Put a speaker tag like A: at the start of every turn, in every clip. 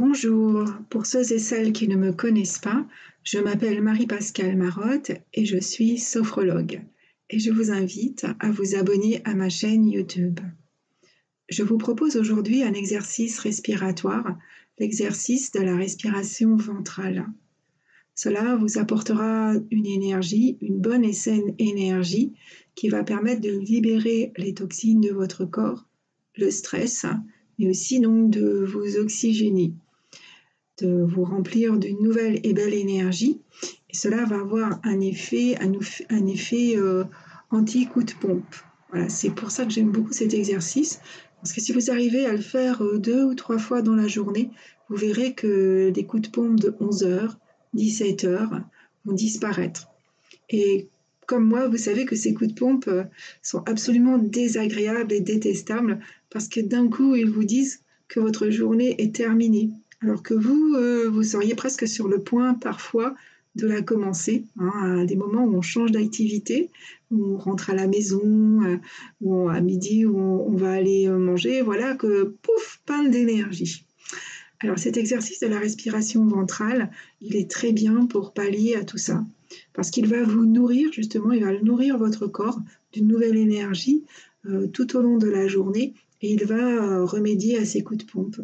A: Bonjour, pour ceux et celles qui ne me connaissent pas, je m'appelle Marie-Pascale Marotte et je suis sophrologue. Et je vous invite à vous abonner à ma chaîne YouTube. Je vous propose aujourd'hui un exercice respiratoire, l'exercice de la respiration ventrale. Cela vous apportera une énergie, une bonne et saine énergie qui va permettre de libérer les toxines de votre corps, le stress, mais aussi donc de vous oxygéner, de vous remplir d'une nouvelle et belle énergie. Et cela va avoir un effet anti-coup de pompe. Voilà, c'est pour ça que j'aime beaucoup cet exercice, parce que si vous arrivez à le faire 2 ou 3 fois dans la journée, vous verrez que des coups de pompe de 11 heures, 17 heures vont disparaître. Et comme moi, vous savez que ces coups de pompe sont absolument désagréables et détestables, parce que d'un coup, ils vous disent que votre journée est terminée, alors que vous seriez presque sur le point parfois de la commencer, à des moments où on change d'activité, où on rentre à la maison, ou à midi où on va aller manger, voilà que pouf, panne d'énergie. Alors cet exercice de la respiration ventrale, il est très bien pour pallier à tout ça, parce qu'il va vous nourrir, justement, il va nourrir votre corps d'une nouvelle énergie tout au long de la journée, et il va remédier à ces coups de pompe.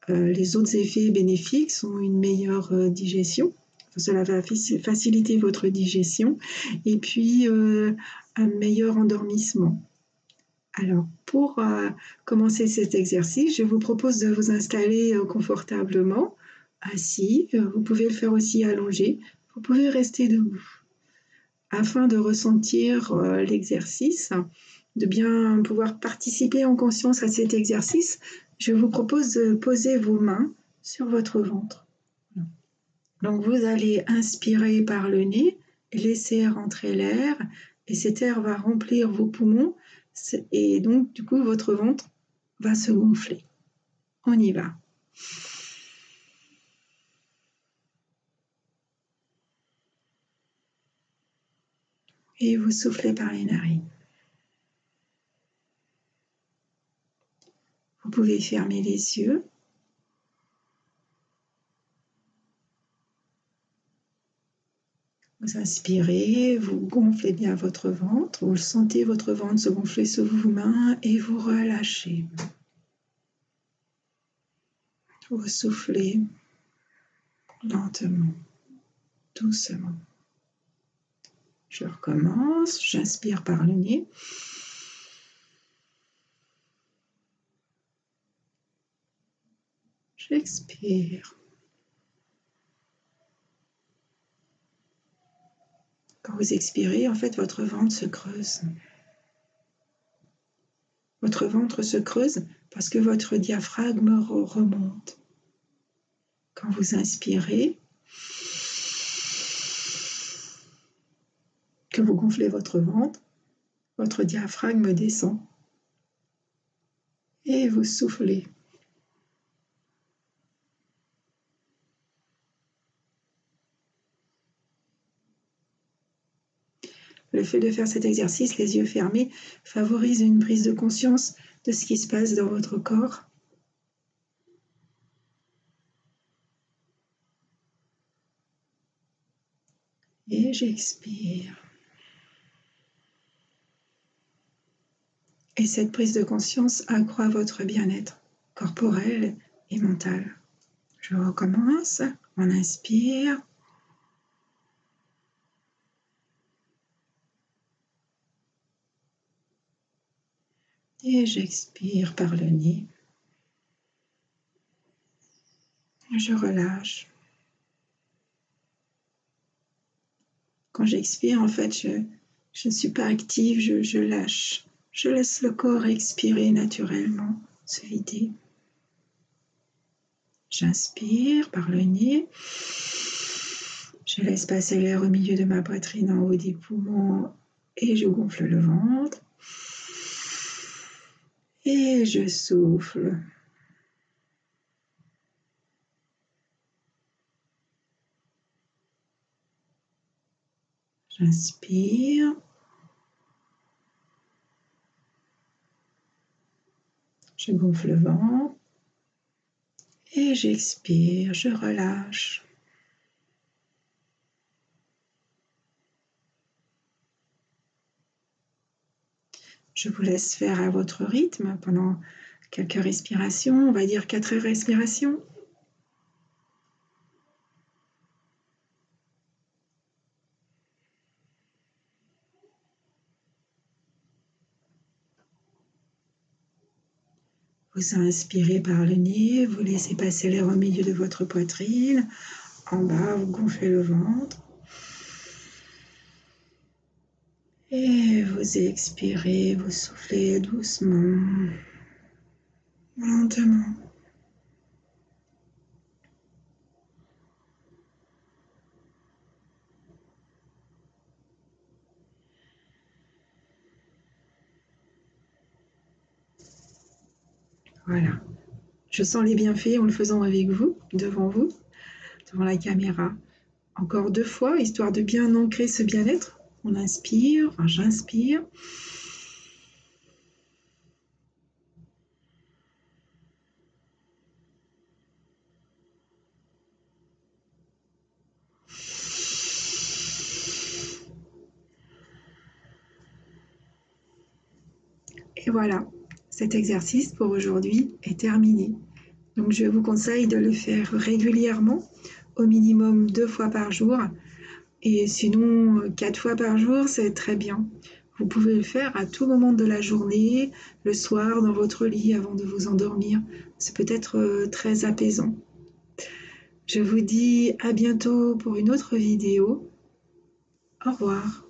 A: Les autres effets bénéfiques sont une meilleure digestion. Cela va faciliter votre digestion et puis un meilleur endormissement. Alors, pour commencer cet exercice, je vous propose de vous installer confortablement, assis. Vous pouvez le faire aussi allongé. Vous pouvez rester debout. Afin de ressentir l'exercice, de bien pouvoir participer en conscience à cet exercice, je vous propose de poser vos mains sur votre ventre. Donc vous allez inspirer par le nez, laisser rentrer l'air, et cet air va remplir vos poumons, et donc du coup votre ventre va se gonfler. On y va. Et vous soufflez par les narines. Vous pouvez fermer les yeux. Vous inspirez, vous gonflez bien votre ventre, vous sentez votre ventre se gonfler sous vos mains et vous relâchez. Vous soufflez lentement, doucement. Je recommence, j'inspire par le nez. J'expire. Quand vous expirez, en fait, votre ventre se creuse. Votre ventre se creuse parce que votre diaphragme remonte. Quand vous inspirez, que vous gonflez votre diaphragme descend. Et vous soufflez. Le fait de faire cet exercice, les yeux fermés, favorise une prise de conscience de ce qui se passe dans votre corps. Et j'expire. Et cette prise de conscience accroît votre bien-être corporel et mental. Je recommence, on inspire. Et j'expire par le nez. Je relâche. Quand j'expire, en fait, je ne suis pas active, je lâche. Je laisse le corps expirer naturellement, se vider. J'inspire par le nez. Je laisse passer l'air au milieu de ma poitrine, en haut des poumons, et je gonfle le ventre. Et je souffle. J'inspire. Je gonfle le ventre. Et j'expire, je relâche. Je vous laisse faire à votre rythme pendant quelques respirations, on va dire 4 respirations. Vous inspirez par le nez, vous laissez passer l'air au milieu de votre poitrine. En bas, vous gonflez le ventre. Et vous expirez, vous soufflez doucement, lentement. Voilà. Je sens les bienfaits en le faisant avec vous, devant la caméra. Encore 2 fois, histoire de bien ancrer ce bien-être. On inspire, enfin j'inspire. Et voilà, cet exercice pour aujourd'hui est terminé. Donc je vous conseille de le faire régulièrement, au minimum 2 fois par jour. Et sinon, 4 fois par jour, c'est très bien. Vous pouvez le faire à tout moment de la journée, le soir, dans votre lit, avant de vous endormir. C'est peut-être très apaisant. Je vous dis à bientôt pour une autre vidéo. Au revoir.